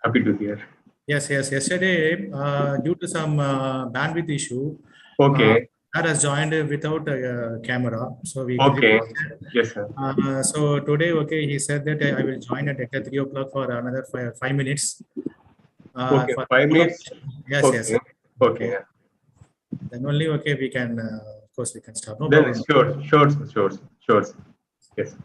Happy to hear. Yes, yes. Yesterday, due to some bandwidth issue, Okay. that has joined without a camera. So we Okay. requested. Yes, sir. So today, okay, he said that I will join at 3 o'clock for another 5 minutes. Okay. For 5 minutes. yes, yes. Okay. Okay. Okay. Yeah. Then only okay we can, of course, we can start. No Then problem. sure, sure, sir, sure, sir, sure, sir. Yes.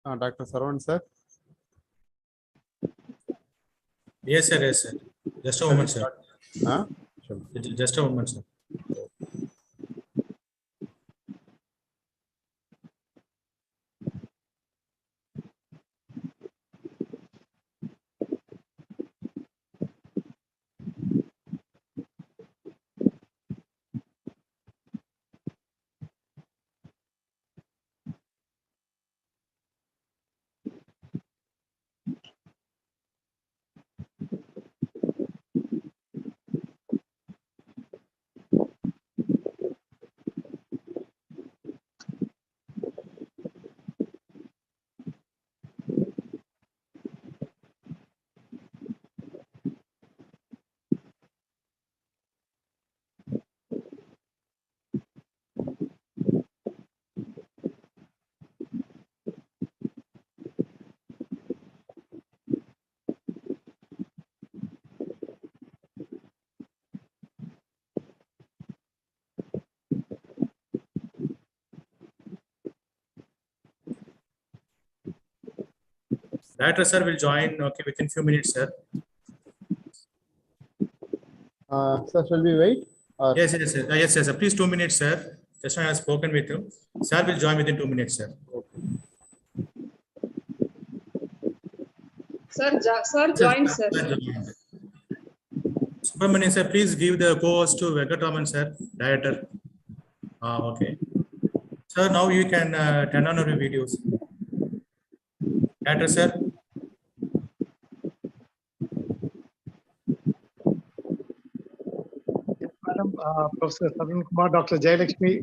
Dr. Sarwan, sir. Yes, sir. Yes, sir. Just a moment, sir. Sure. Just a moment, sir. Director, sir, will join within few minutes, sir. Sir, shall we wait? Yes, yes, sir. Yes, yes, sir. Please 2 minutes, sir. Just now I have spoken with you. Sir will join within 2 minutes, sir. Sir, join, sir. Subramanian, sir, please give the co-host to Venkatraman, sir, director. Okay. Sir, now you can turn on your videos. Director, sir. Madam, Professor Tarun Kumar, Dr. Jayalakshmi.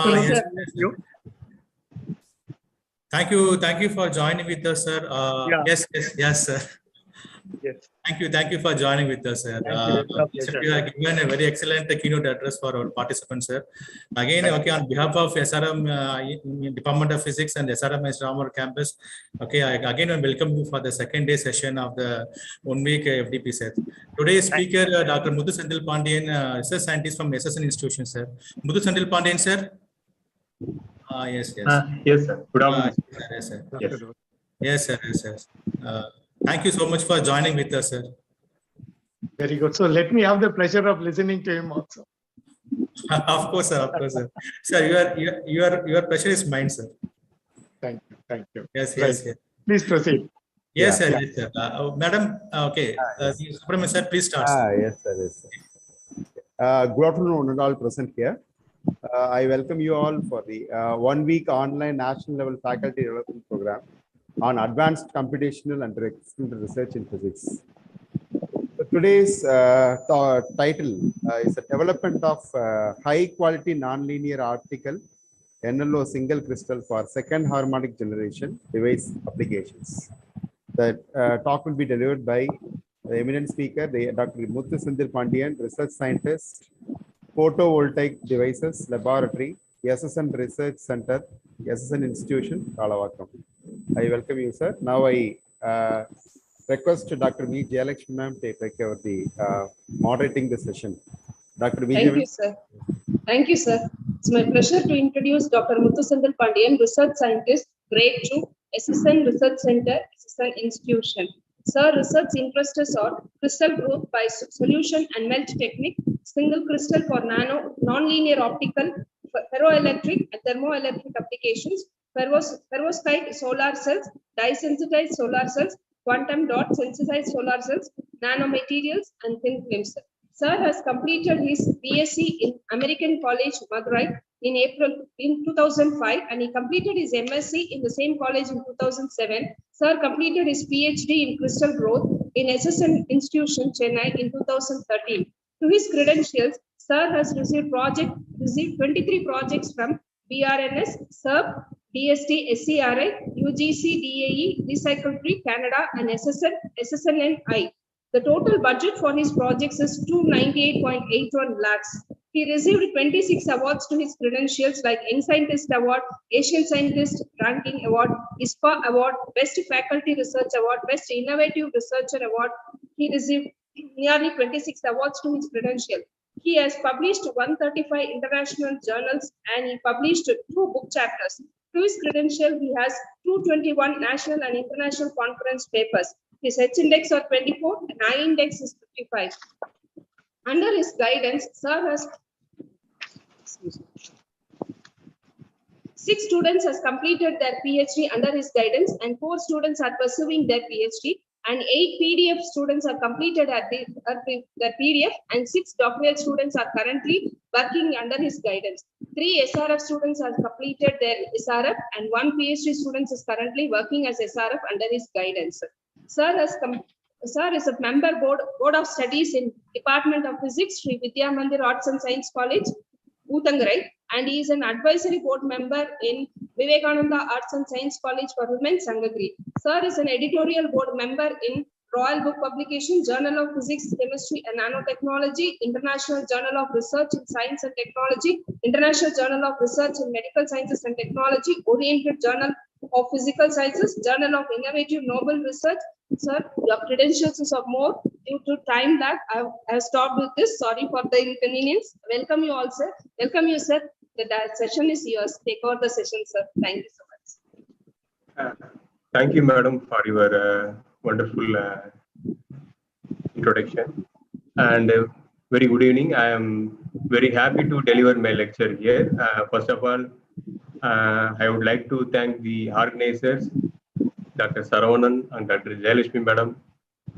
Yes, sir. yes, sir. Thank you for joining with us, sir. Yeah. Yes, sir. Yes. Thank you for joining with us, sir. Thank you. It's our Sir, pleasure. you have given a very excellent keynote address for our participants, sir. Again, okay, on behalf of SRM Department of Physics and SRM Ramar campus, okay, I again welcome you for the second day session of the 1 week FDP set. Today's speaker, Dr. Muthu Sandil Pandian, research scientist from SSN institution, sir. Muthu Sandil Pandian, sir. Yes, yes. Yes, sir. Good afternoon. Yes, sir. Yes. Yes, sir. Yes, sir. Thank you so much for joining with us, sir. Very good. So let me have the pleasure of listening to him also. Of course, sir. Of course, sir. Sir, your pleasure is mine, sir. Thank you. Thank you. Yes, Right. yes, yes. Please proceed. Yes, sir. Yeah. Yes, sir. Madam, okay. Subramanian, sir, please start. Yes, sir. Yes, sir. Good afternoon, and all present here. I welcome you all for the 1 week online national level faculty development program on advanced computational and extended research in physics. So today's title is the development of high quality nonlinear optical NLO single crystal for second harmonic generation device applications. The talk will be delivered by the eminent speaker, Dr. Muthu Sandil Pandian, research scientist, photovoltaic devices laboratory, SSN Research Center, SSN Institution, Kalavakkam. I welcome you, sir. Now I request Dr. V. Jayalakshmi ma'am to take over the moderating the session. Dr. V. Thank you, sir. Thank you, sir. It's my pleasure to introduce Dr. Muthu Sandil Pandian, research scientist, grade 2, SSN Research Center, SSN Institution. Sir, research interests are crystal growth by solution and melt technique, single crystal for non-linear optical, ferroelectric and thermoelectric applications, perovskite solar cells, dye-sensitized solar cells, quantum dot sensitized solar cells, nanomaterials, and thin films. Sir has completed his BSc in American College, Madurai in 2005, and he completed his MSc in the same college in 2007. Sir completed his PhD in crystal growth in SSN Institution, Chennai in 2013. To his credentials, Sir has received 23 projects from BRNS, SERB, DST, SCRI, UGC, DAE, Recycle Free, Canada, and SSNI. The total budget for his projects is 298.81 lakhs. He received 26 awards to his credentials like Young Scientist Award, Asian Scientist Ranking Award, ISPA Award, Best Faculty Research Award, Best Innovative Researcher Award. He received nearly 26 awards to his credential. He has published 135 international journals and he published 2 book chapters. To his credential, he has 221 national and international conference papers. His H index are 24 and I index is 55. Under his guidance, Sir has 6 students has completed their PhD under his guidance and 4 students are pursuing their PhD and 8 PDF students are completed at their PDF and 6 doctorate students are currently working under his guidance. 3 SRF students have completed their SRF and 1 PhD student is currently working as SRF under his guidance. Sir is a member board of studies in Department of Physics, Sri Vidya Mandir Arts and Science College, Uttangarai, and he is an advisory board member in Vivekananda Arts and Science College for Women, Sangagri. Sir is an editorial board member in Royal Book Publication, Journal of Physics, Chemistry and Nanotechnology, International Journal of Research in Science and Technology, International Journal of Research in Medical Sciences and Technology, Oriented Journal of Physical Sciences, Journal of Innovative Noble Research. Sir, your credentials is of more. Due to time lag, I have stopped with this. Sorry for the inconvenience. Welcome you all, sir. Welcome you, sir. The session is yours. Take over the session, sir. Thank you so much. Thank you, madam, for your wonderful introduction. And very good evening. I am very happy to deliver my lecture here. First of all, I would like to thank the organizers, Dr. Saravanan and Dr. Jayalakshmi madam,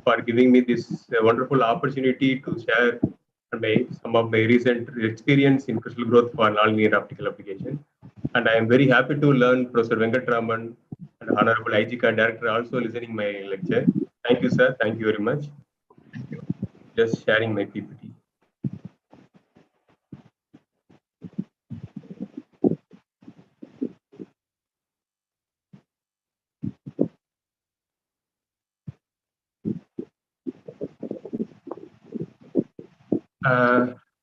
for giving me this wonderful opportunity to share some of my recent experience in crystal growth for nonlinear optical application. And I am very happy to learn Professor Venkatraman and Honorable IGCA Director also listening my lecture. Thank you, sir. Thank you very much. Just sharing my PPT.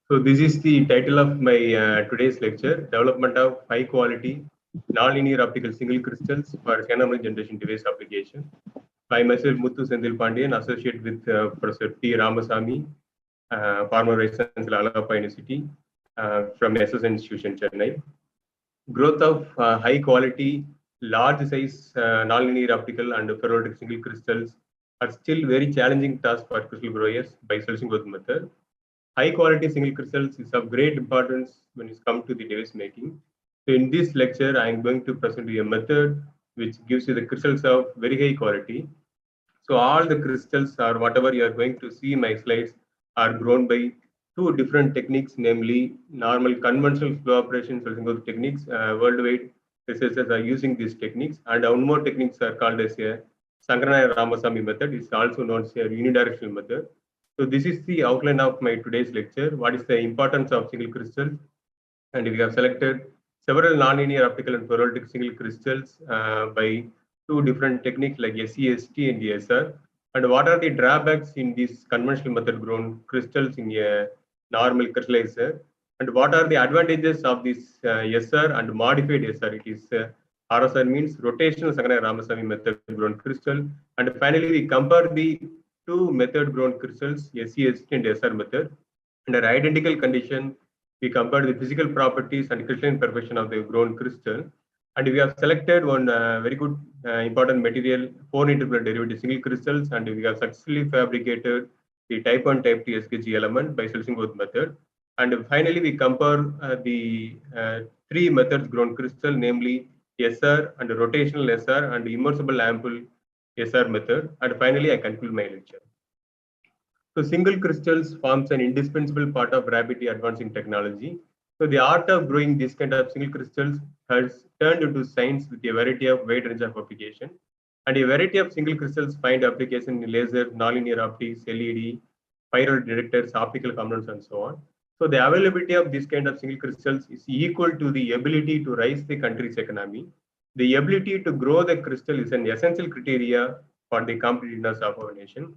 So this is the title of my today's lecture, Development of High Quality Nonlinear Optical Single Crystals for Phenomenal Generation Device Application by myself, Muthu Sendil Pandian, associate with Professor T. Ramasamy, former Vice Chancellor, Alappa University, from SS Institution, Chennai. Growth of high quality, large size nonlinear optical and ferroelectric single crystals are still very challenging task for crystal growers by searching growth method. High quality single crystals is of great importance when it comes to the device making. So in this lecture, I am going to present you a method which gives you the crystals of very high quality. So all the crystals or whatever you are going to see in my slides are grown by 2 different techniques, namely normal conventional flow operation searching growth techniques. Worldwide researchers are using these techniques, and one more techniques are called as a Sankaranaya Ramasamy method. It's also known as a unidirectional method. So this is the outline of my today's lecture. What is the importance of single crystal? And we have selected several nonlinear optical and ferroelectric single crystals by 2 different techniques like SEST and SR. And what are the drawbacks in these conventional method grown crystals in a normal crystallizer? And what are the advantages of this SR and modified SR? It is RSR means rotational Sankaranaya Ramasamy method grown crystal. And finally, we compare the 2 method grown crystals, SEST and SR method. Under identical condition, we compare the physical properties and crystalline perfection of the grown crystal. And we have selected one very good important material, 4 interpolate derivative single crystals, and we have successfully fabricated the type 1 type 2 SKG element by searching growth method. And finally, we compare the 3 methods grown crystal, namely SR and rotational SR and immersible ample SR method. And finally, I conclude my lecture. So single crystals forms an indispensable part of rapidly advancing technology. So the art of growing this kind of single crystals has turned into science with a variety of wide range of application. And a variety of single crystals find application in laser, nonlinear optics, LED, spiral detectors, optical components, and so on. So the availability of this kind of single crystals is equal to the ability to rise the country's economy. The ability to grow the crystal is an essential criteria for the competitiveness of our nation.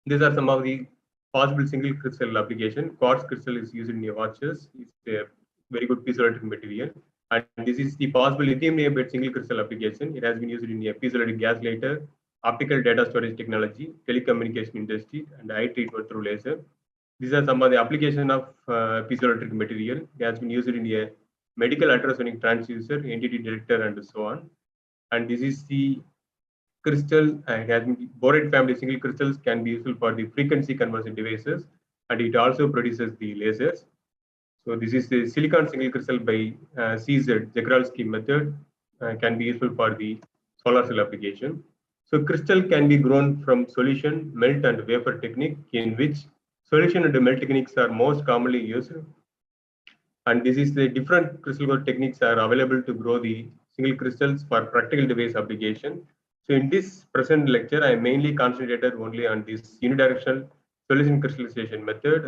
These are some of the possible single crystal application. Quartz crystal is used in your watches. It's a very good piezoelectric material. And this is the possible lithium-niobate single crystal application. It has been used in a piezoelectric gas lighter, optical data storage technology, telecommunication industry, and eye treatment through laser. These are some of the application of piezoelectric material. It has been used in a medical ultrasonic transducer, entity detector, and so on. And this is the crystal, borate family single crystals can be useful for the frequency conversion devices, and it also produces the lasers. So this is the silicon single crystal by CZ Zegralski method, can be useful for the solar cell application. So crystal can be grown from solution, melt, and vapor technique, in which solution and melt techniques are most commonly used. And this is the different crystal growth techniques are available to grow the single crystals for practical device application. So in this present lecture, I mainly concentrated only on this unidirectional solution crystallization method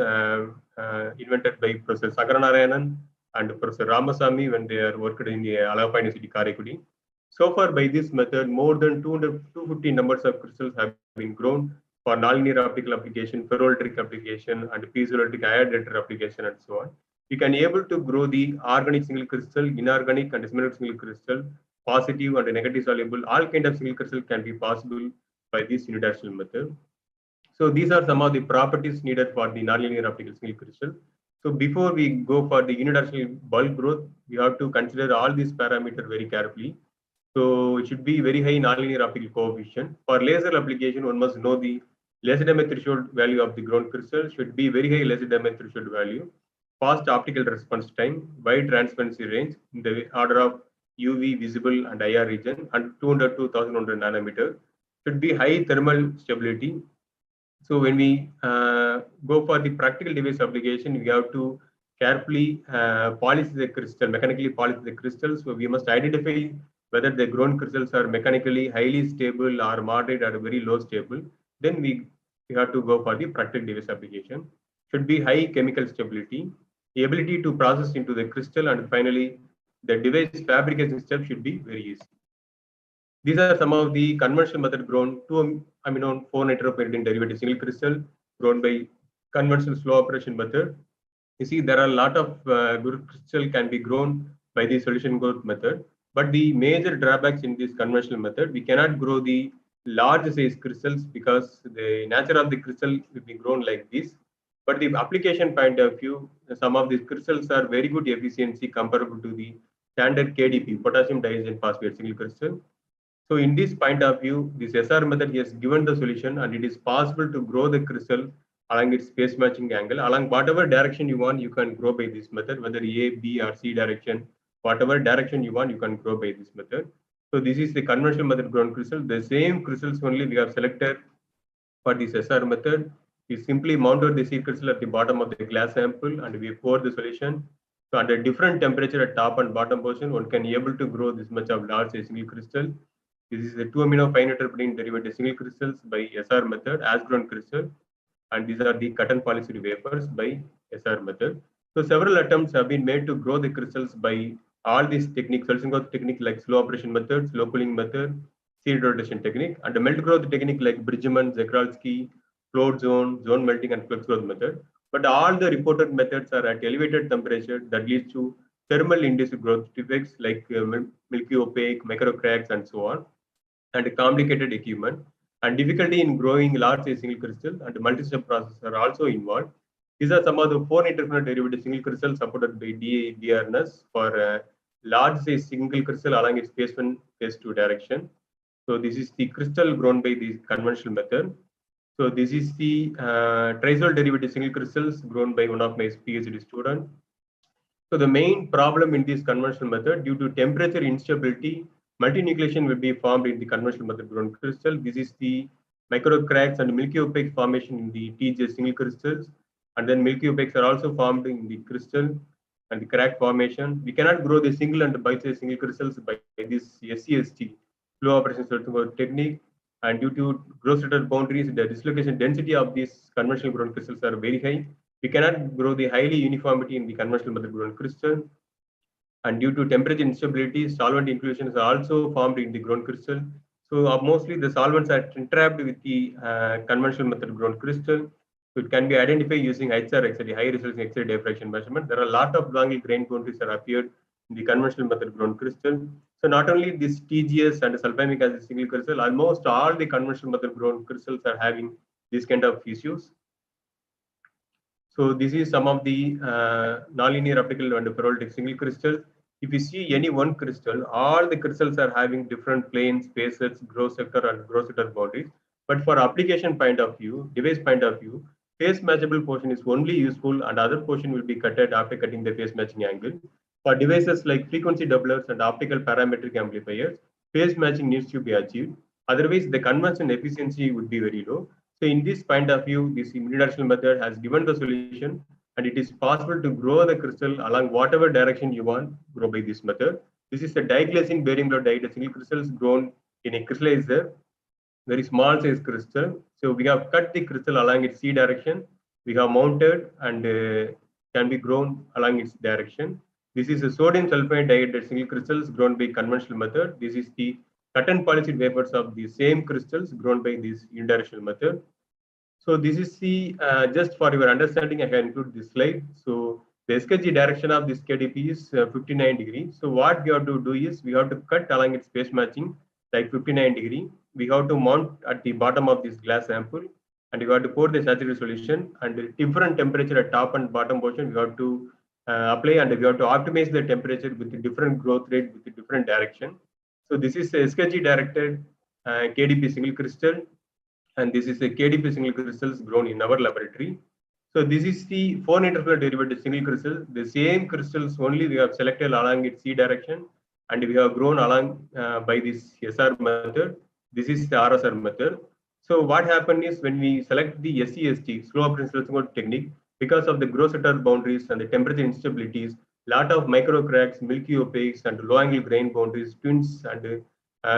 invented by Professor Sagaranarayanan and Professor Ramasamy when they are worked in the Alappa University, Karaikudi. So far, by this method, more than 250 numbers of crystals have been grown for nonlinear optical application, ferroelectric application, and piezoelectric iodinator application, and so on. You can able to grow the organic single crystal, inorganic and similar single crystal, positive and negative soluble. All kind of single crystal can be possible by this unidirectional method. So these are some of the properties needed for the nonlinear optical single crystal. So before we go for the unidirectional bulk growth, we have to consider all these parameters very carefully. So it should be very high nonlinear optical coefficient. For laser application, one must know the laser diameter threshold value of the ground crystal should be very high laser diameter threshold value. Fast optical response time, wide transparency range in the order of UV, visible, and IR region, and 200 to 1100 nanometer. Should be high thermal stability. So when we go for the practical device application, we have to carefully polish the crystal, mechanically polish the crystal. So we must identify whether the grown crystals are mechanically highly stable or moderate or very low stable. Then we have to go for the practical device application. Should be high chemical stability, the ability to process into the crystal, and finally the device fabrication step should be very easy. These are some of the conventional method grown 2-amino 4-nitropyridine derivative single crystal grown by conventional slow operation method. You see, there are a lot of good crystal can be grown by the solution growth method, but the major drawbacks in this conventional method, we cannot grow the large size crystals because the nature of the crystal will be grown like this. But the application point of view, some of these crystals are very good efficiency comparable to the standard KDP, potassium dihydrogen phosphate single crystal. So in this point of view, this SR method has given the solution, and it is possible to grow the crystal along its phase matching angle. Along whatever direction you want, you can grow by this method, whether A, B, or C direction, whatever direction you want, you can grow by this method. So this is the conventional method grown crystal. The same crystals only we have selected for this SR method. We simply mounted the seed crystal at the bottom of the glass sample, and we pour the solution. So under different temperature at top and bottom portion, one can able to grow this much of large single crystal. This is the 2-amino 5-nitropyridine derivative single crystals by SR method as grown crystal, and these are the cut and polished wafers by SR method. So several attempts have been made to grow the crystals by all these techniques, solution growth technique like slow operation method, slow cooling method, seed rotation technique, and the melt growth technique like Bridgman, Zegralski, float zone, zone melting, and flux growth method. But all the reported methods are at elevated temperature that leads to thermal induced growth defects like milky opaque, micro cracks, and so on, and complicated equipment, and difficulty in growing large size single crystal, and multi-step processes are also involved. These are some of the 4-interferon derivative single crystal supported by DRNS for large size single crystal along its phase 1, phase 2 direction. So this is the crystal grown by the conventional method. So this is the triazole derivative single crystals grown by one of my PhD students. So the main problem in this conventional method, due to temperature instability, multinucleation will be formed in the conventional method grown crystal. This is the micro cracks and milky opaque formation in the TJ single crystals, and then milky opaques are also formed in the crystal and the crack formation. We cannot grow the single and bite-size single crystals by this SCST, slow operation solution technique, and due to gross-rated boundaries, the dislocation density of these conventional grown crystals are very high. We cannot grow the highly uniformity in the conventional method grown crystal, and due to temperature instability, solvent inclusions are also formed in the grown crystal. So mostly the solvents are entrapped with the conventional method grown crystal. So it can be identified using HRX, high resolution X-ray diffraction measurement. There are a lot of long grain boundaries that appeared in the conventional method grown crystal. So not only this TGS and sulfamic acid single crystal, almost all the conventional method grown crystals are having this kind of issues. So this is some of the nonlinear optical and ferroelectric single crystals. if you see any one crystal, all the crystals are having different planes, spaces, growth sector and growth sector boundaries. But for application point of view, device point of view, phase matchable portion is only useful and other portion will be cutted after cutting the phase matching angle. For devices like frequency doublers and optical parametric amplifiers, phase matching needs to be achieved. Otherwise, the conversion efficiency would be very low. So in this point of view, this unidirectional method has given the solution, and it is possible to grow the crystal along whatever direction you want, grow by this method. This is a diglazing barium blood dye, single crystals grown in a crystallizer, very small size crystal. So we have cut the crystal along its C direction. We have mounted and can be grown along its direction. This is a sodium sulfide diode single crystals grown by conventional method. This is the cut and polished wafers of the same crystals grown by this unidirectional method. So this is the, just for your understanding, I can include this slide. So the SKG direction of this KDP is 59 degrees. So what we have to do is we have to cut along its phase matching like 59 degree. We have to mount at the bottom of this glass sample, and we have to pour the saturated solution, and different temperature at top and bottom portion we have to apply, and we have to optimize the temperature with a different growth rate with a different direction. So this is a SKG directed KDP single crystal, and this is a KDP single crystals grown in our laboratory. So this is the 4 interflow derivative single crystal. The same crystals only we have selected along its C direction, and we have grown along by this SR method. This is the RSR method. So what happened is when we select the SCST, slow operation technique, because of the growth sector boundaries and the temperature instabilities, lot of micro cracks, milky opaques, and low angle grain boundaries, twins, and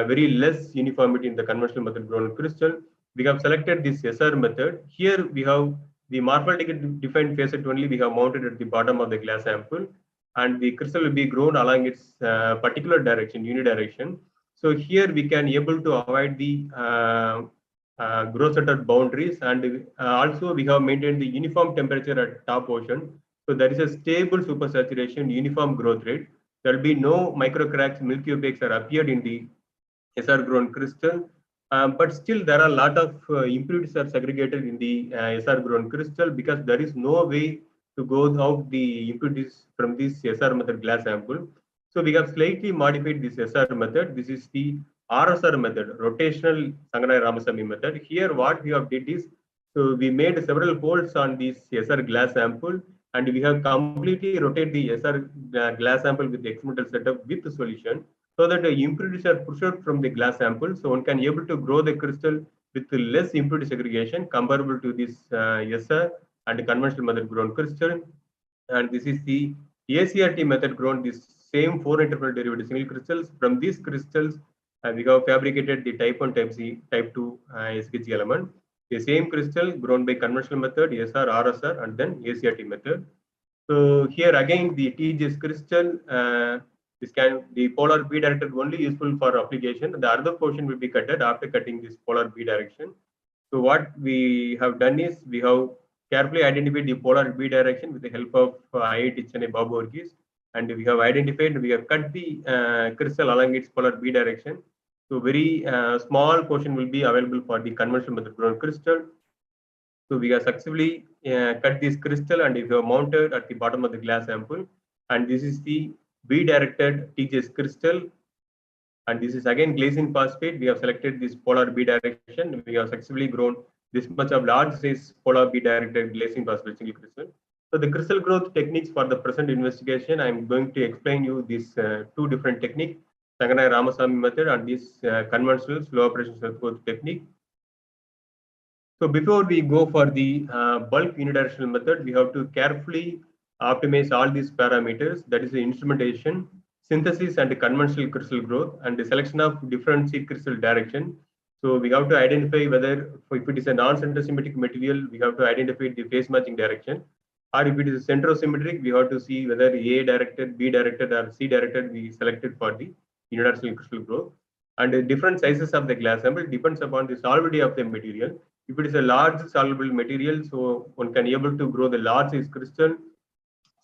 very less uniformity in the conventional method grown crystal. We have selected this SR method. Here we have the morphologically defined facet only we have mounted at the bottom of the glass sample, and the crystal will be grown along its particular direction, unidirection. So here we can able to avoid the growth sector boundaries, and also we have maintained the uniform temperature at top portion. So there is a stable supersaturation, uniform growth rate. There will be no micro cracks, milky opaques are appeared in the SR grown crystal. But still there are a lot of impurities are segregated in the SR grown crystal, because there is no way to go out the impurities from this SR method glass sample. So we have slightly modified this SR method. This is the RSR method, rotational Sanganai Ramasamy method. Here what we have did is, so we made several holes on this SR glass sample, and we have completely rotated the SR glass sample with the experimental setup with the solution, so that the impurities are pushed out from the glass sample. So one can able to grow the crystal with less impurity segregation comparable to this SR and conventional method grown crystal. And this is the ACRT method grown this same 4 interval derivative single crystals. From these crystals, we have fabricated the type 1, type C, type 2 SKG element. The same crystal grown by conventional method, SR, RSR, and then ACRT method. So here again the TGS crystal, the polar B directed only useful for application. The other portion will be cutted after cutting this polar B direction. So what we have done is we have carefully identified the polar B direction with the help of IIT Chennai Babu Varghese, and we have identified, we have cut the crystal along its polar B direction. So very small portion will be available for the conventional method grown crystal. So we have successfully cut this crystal, and we have mounted at the bottom of the glass sample. And this is the B-directed TGS crystal. And this is again glazing phosphate. We have selected this polar B direction. We have successfully grown this much of large size polar B directed glazing phosphate single crystal. So the crystal growth techniques for the present investigation, I am going to explain you these 2 different techniques, Sanganai Ramasamy method and this conventional slow operation growth technique. So before we go for the bulk unidirectional method, we have to carefully optimize all these parameters. That is the instrumentation, synthesis and conventional crystal growth, and the selection of different seed crystal direction. So we have to identify whether, if it is a non-centrosymmetric material, we have to identify the phase matching direction. Or if it is centrosymmetric, we have to see whether A directed, B directed, or C directed we selected for the unidirectional crystal growth. And the different sizes of the glass sample depends upon the solubility of the material. If it is a large soluble material, so one can able to grow the large size crystal.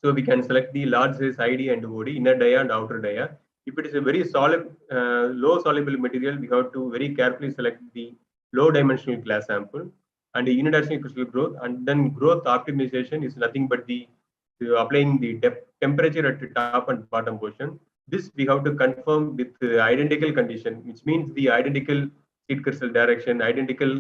So we can select the large size ID and OD, inner dia and outer dia. If it is a very solid, low soluble material, we have to very carefully select the low dimensional glass sample and the unidirectional crystal growth. And then growth optimization is nothing but the applying the temperature at the top and bottom portion. This we have to confirm with identical condition, which means the identical seed crystal direction, identical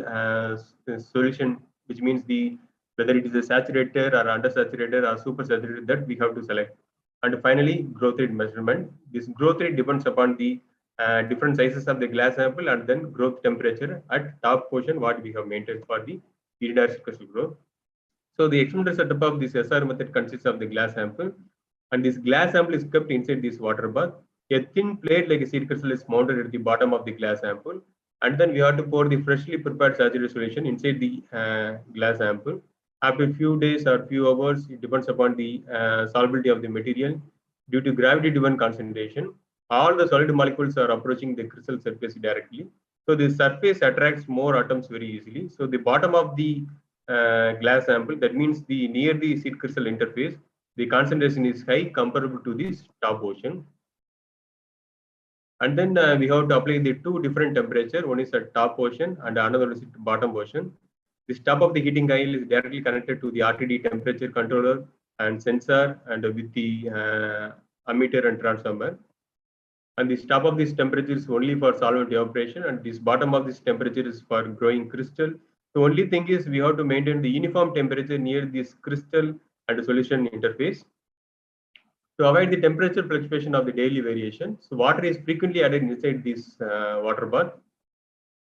solution, which means the whether it is a saturated or undersaturated or supersaturated, that we have to select. And finally, growth rate measurement. This growth rate depends upon the different sizes of the glass sample and then growth temperature at top portion what we have maintained for the unidirectional crystal growth. So the experimental setup of this SR method consists of the glass sample, and this glass sample is kept inside this water bath. A thin plate like a seed crystal is mounted at the bottom of the glass sample, and then we have to pour the freshly prepared saturated solution inside the glass sample. After a few days or few hours, it depends upon the solubility of the material. Due to gravity-driven concentration, all the solid molecules are approaching the crystal surface directly. So the surface attracts more atoms very easily. So the bottom of the glass sample, that means the near the seed crystal interface, the concentration is high comparable to this top portion. And then we have to apply the two different temperature. One is at top portion and another is at bottom portion. This top of the heating coil is directly connected to the RTD temperature controller and sensor and with the ammeter and transformer. And this top of this temperature is only for solvent evaporation, and this bottom of this temperature is for growing crystal. The only thing is we have to maintain the uniform temperature near this crystal and solution interface. To avoid the temperature fluctuation of the daily variation, so water is frequently added inside this water bath.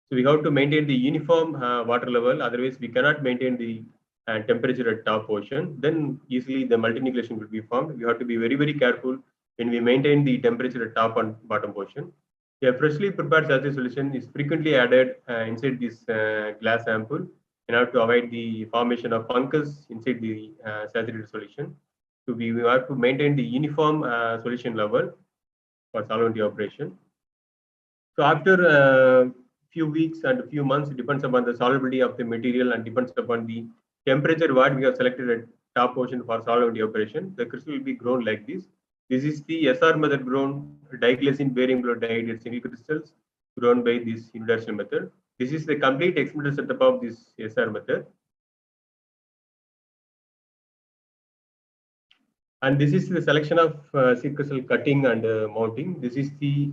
So we have to maintain the uniform water level, otherwise we cannot maintain the temperature at top portion. Then easily the multinucleation will be formed. We have to be very, very careful when we maintain the temperature at top and bottom portion. A freshly prepared saturated solution is frequently added inside this glass sample in order to avoid the formation of fungus inside the saturated solution. So we have to maintain the uniform solution level for solvent evaporation. So after few weeks and a few months, it depends upon the solubility of the material and depends upon the temperature what we have selected at top portion for solvent evaporation. The crystal will be grown like this. This is the SR method grown diglycine barium chloride single crystals grown by this unidirectional method. This is the complete experimental setup of this SR method. And this is the selection of seed crystal cutting and mounting. This is the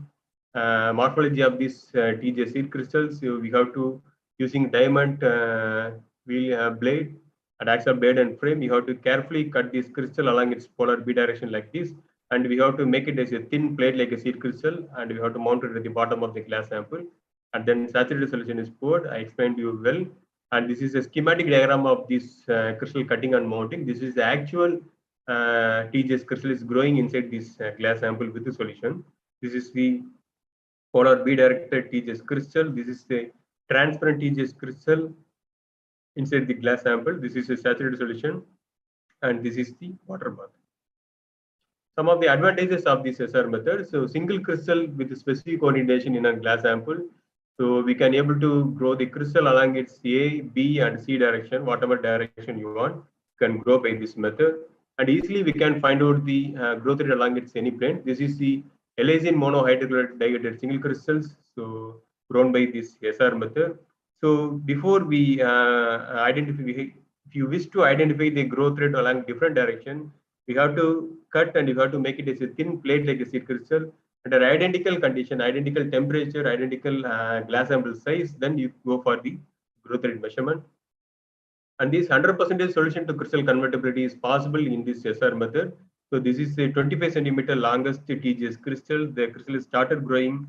morphology of these TJ seed crystals. So we have to, using diamond wheel blade and axle blade and frame, you have to carefully cut this crystal along its polar B direction like this. And we have to make it as a thin plate like a seed crystal, and we have to mount it at the bottom of the glass sample. And then saturated solution is poured. I explained to you well. And this is a schematic diagram of this crystal cutting and mounting. This is the actual TJS crystal is growing inside this glass sample with the solution. This is the polar B directed TJS crystal. This is the transparent TJS crystal inside the glass sample. This is a saturated solution, and this is the water bath. Some of the advantages of this SR method. So single crystal with specific orientation in a glass sample. So we can able to grow the crystal along its A, B, and C direction, whatever direction you want, you can grow by this method. And easily we can find out the growth rate along its any plane. This is the Elazine monohydrochloride dilated single crystals, so grown by this SR method. So before we identify, if you wish to identify the growth rate along different direction, we have to cut and you have to make it as a thin plate like a seed crystal under identical condition, identical temperature, identical glass sample size. Then you go for the growth rate measurement. And this 100% solution to crystal convertibility is possible in this SR method. So this is a 25 centimeter longest TGS crystal. The crystal started growing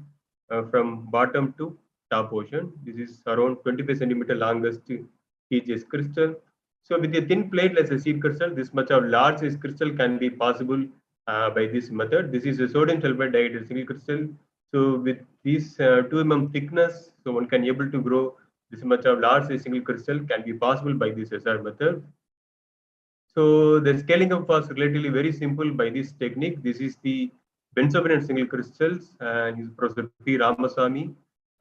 from bottom to top portion. This is around 25 centimeter longest TGS crystal. So with a thin plate like a seed crystal, this much of large size crystal can be possible by this method. This is a sodium sulfide dilated single crystal. So with this 2 mm thickness, so one can able to grow this much of large size single crystal can be possible by this SR method. So the scaling up was relatively very simple by this technique. This is the benzovenate single crystals, and is Professor P. Ramaswamy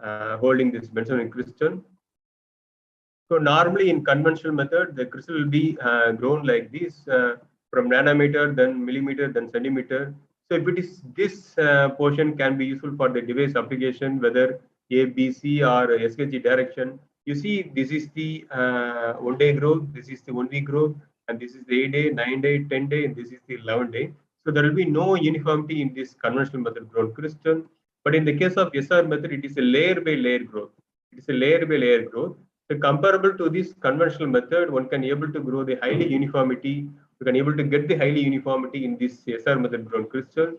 holding this benzovenate crystal. So normally in conventional method, the crystal will be grown like this from nanometer, then millimeter, then centimeter. So if it is this portion can be useful for the device application, whether A, B, C or SKG direction. You see, this is the one-day growth, this is the 1 week growth, and this is the 8-day, 9-day, 10-day, and this is the 11-day. So there will be no uniformity in this conventional method grown crystal. But in the case of SR method, it is a layer by layer growth. It is a layer by layer growth. So comparable to this conventional method, one can able to grow the highly uniformity. We can able to get the highly uniformity in this SR method grown crystal.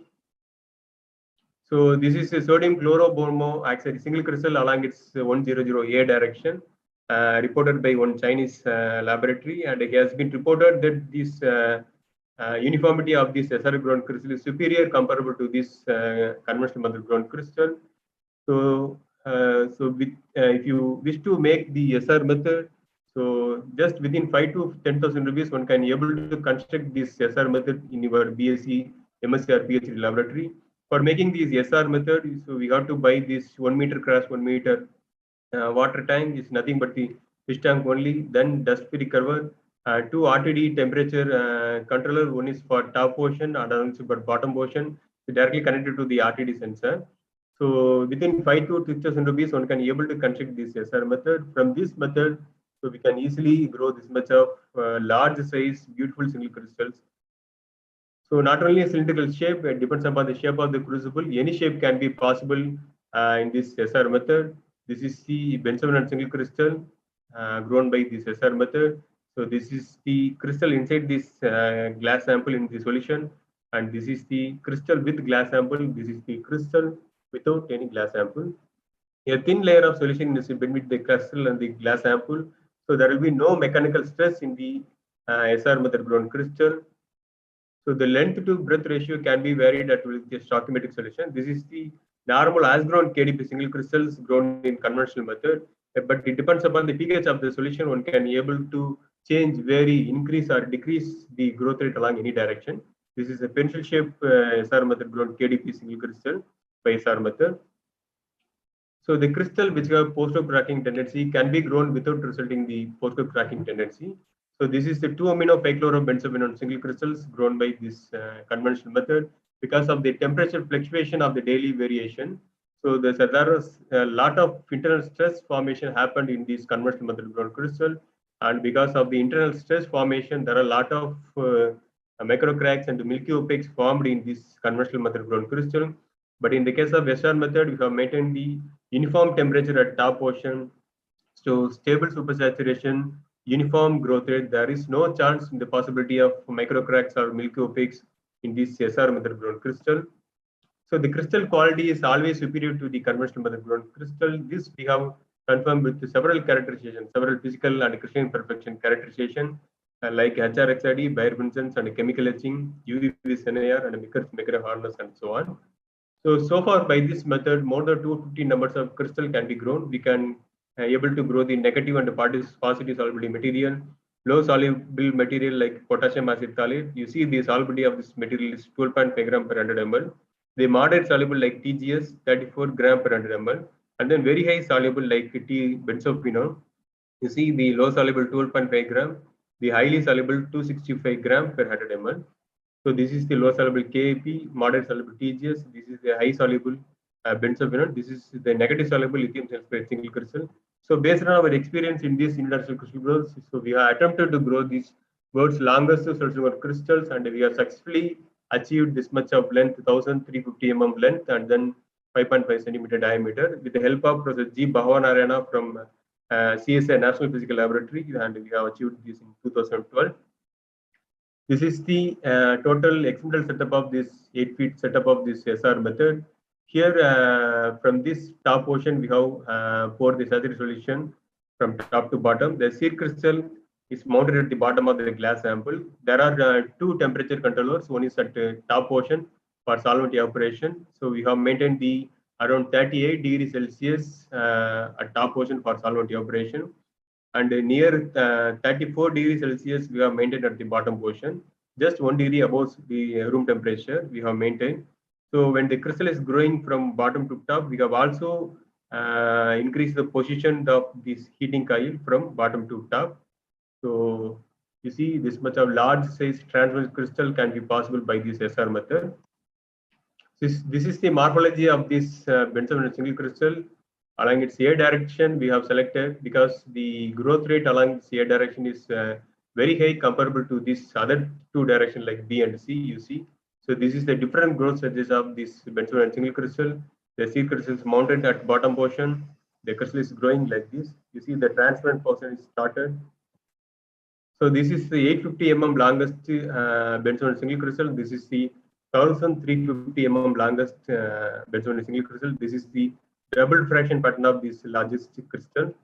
So this is a sodium chlorobromo actually single crystal along its 100A direction, reported by one Chinese laboratory, and it has been reported that this uniformity of this SR grown crystal is superior comparable to this conventional method grown crystal. So, if you wish to make the SR method, so just within 5 to 10,000 rupees, one can able to construct this SR method in your BSc, MSc or PhD laboratory. For making this SR method, so we have to buy this 1 meter cross 1 meter water tank. Is nothing but the fish tank only. Then dust free cover. Two RTD temperature controller. One is for top portion, and another is for bottom portion. So directly connected to the RTD sensor. So within 5 to 6,000 rupees, one can able to construct this SR method. From this method, so we can easily grow this much of large size, beautiful single crystals. So not only a cylindrical shape, it depends upon the shape of the crucible. Any shape can be possible in this SR method. This is the benzoin single crystal grown by this SR method. So this is the crystal inside this glass sample in the solution, and this is the crystal with glass sample. This is the crystal without any glass sample. A thin layer of solution is between the crystal and the glass sample. So there will be no mechanical stress in the SR method grown crystal. So the length to breadth ratio can be varied at with the stoichiometric solution. This is the normal as grown KDP single crystals grown in conventional method, but it depends upon the pH of the solution. One can be able to change, vary, increase or decrease the growth rate along any direction. This is a pencil shape SR method grown KDP single crystal by SR method. So the crystal which have post-hoc cracking tendency can be grown without resulting the post-hoc cracking tendency. So this is the 2-amino-5-chlorobenzobenone single crystals grown by this conventional method because of the temperature fluctuation of the daily variation. So there is a lot of internal stress formation happened in this conventional method grown crystal, and because of the internal stress formation, there are a lot of micro cracks and milky opaques formed in this conventional method grown crystal. But in the case of SR method, we have maintained the uniform temperature at top portion, so stable supersaturation, uniform growth rate. There is no chance in the possibility of micro cracks or milky opaques in this SR method grown crystal. So the crystal quality is always superior to the conventional method grown crystal. This we have confirmed with several characterizations, several physical and crystalline perfection characterization like HRXID, Bayer-Vincenz and chemical etching, UV NIR and Mecker harness and so on. So far by this method, more than 250 numbers of crystal can be grown. We can able to grow the negative and positive solubility material, low soluble material like potassium acid thalate. You see the solubility of this material is 12.5 gram per 100 ml. The moderate soluble like TGS 34 gram per 100 ml, and then very high soluble like T-benzophenone. You see the low soluble 12.5 gram, the highly soluble 265 gram per 100 ml. So this is the low soluble KAP, moderate soluble TGS. This is the high soluble benzophenone. This is the negative soluble lithium sulfate single crystal. So based on our experience in this international crystal growth, so we have attempted to grow these world's longest sulfur crystals, and we have successfully achieved this much of length, 1350 mm length, and then 5.5 centimeter diameter with the help of Professor G. Bhavanarayana from CSI National Physical Laboratory, and we have achieved this in 2012. This is the total experimental setup of this 8 feet setup of this SR method. Here, from this top portion, we have poured the saturated solution from top to bottom. The seed crystal is mounted at the bottom of the glass sample. There are two temperature controllers. One is at the top portion for solvent evaporation. So we have maintained the around 38 degrees Celsius at top portion for solvent evaporation. And near 34 degrees Celsius, we have maintained at the bottom portion. Just 1 degree above the room temperature, we have maintained. So when the crystal is growing from bottom to top, we have also increased the position of this heating coil from bottom to top. So you see this much of large size transparent crystal can be possible by this SR method. This is the morphology of this benzoin single crystal. Along its A direction, we have selected because the growth rate along its A direction is very high comparable to this other two directions like B and C, you see. So this is the different growth stages of this benzone and single crystal. The C crystal is mounted at bottom portion. The crystal is growing like this. You see the transparent portion is started. So this is the 850 mm longest benzone single crystal. This is the 1350 mm longest benzone single crystal. This is the double fraction pattern of this largest crystal.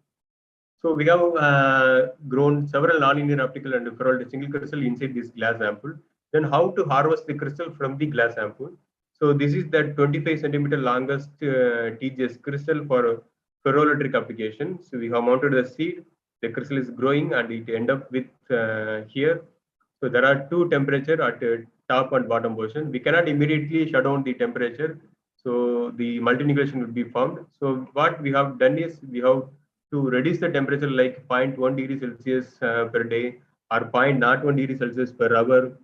So we have grown several nonlinear optical and ferroelectric single crystal inside this glass sample. Then how to harvest the crystal from the glass sample? So this is the 25 centimeter longest TGS crystal for ferroelectric application. So we have mounted the seed. The crystal is growing and it end up with here. So there are two temperature at top and bottom portion. We cannot immediately shut down the temperature. So the multinucleation will be formed. So what we have done is we have to reduce the temperature like 0.1 degree Celsius per day or 0.01 degree Celsius per hour.